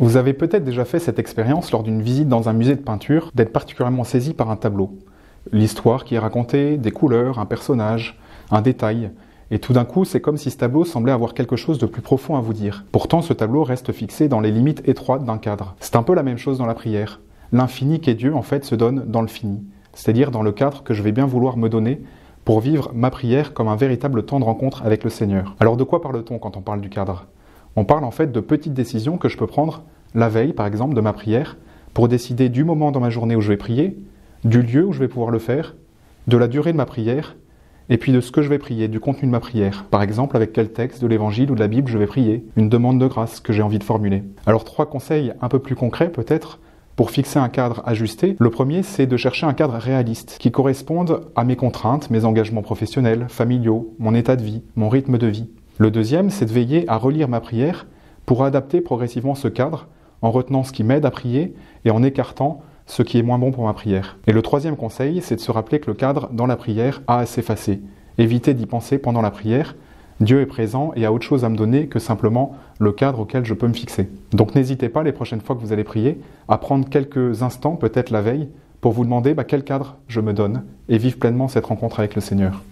Vous avez peut-être déjà fait cette expérience lors d'une visite dans un musée de peinture, d'être particulièrement saisi par un tableau. L'histoire qui est racontée, des couleurs, un personnage, un détail. Et tout d'un coup, c'est comme si ce tableau semblait avoir quelque chose de plus profond à vous dire. Pourtant, ce tableau reste fixé dans les limites étroites d'un cadre. C'est un peu la même chose dans la prière. L'infini qu'est Dieu, en fait, se donne dans le fini. C'est-à-dire dans le cadre que je vais bien vouloir me donner pour vivre ma prière comme un véritable temps de rencontre avec le Seigneur. Alors de quoi parle-t-on quand on parle du cadre ? On parle en fait de petites décisions que je peux prendre la veille, par exemple, de ma prière, pour décider du moment dans ma journée où je vais prier, du lieu où je vais pouvoir le faire, de la durée de ma prière, et puis de ce que je vais prier, du contenu de ma prière. Par exemple, avec quel texte de l'Évangile ou de la Bible je vais prier, une demande de grâce que j'ai envie de formuler. Alors 3 conseils un peu plus concrets peut-être, pour fixer un cadre ajusté. Le premier, c'est de chercher un cadre réaliste, qui corresponde à mes contraintes, mes engagements professionnels, familiaux, mon état de vie, mon rythme de vie. Le deuxième, c'est de veiller à relire ma prière pour adapter progressivement ce cadre, en retenant ce qui m'aide à prier et en écartant ce qui est moins bon pour ma prière. Et le troisième conseil, c'est de se rappeler que le cadre dans la prière a à s'effacer. Éviter d'y penser pendant la prière. Dieu est présent et a autre chose à me donner que simplement le cadre auquel je peux me fixer. Donc n'hésitez pas les prochaines fois que vous allez prier à prendre quelques instants, peut-être la veille, pour vous demander quel cadre je me donne et vivre pleinement cette rencontre avec le Seigneur.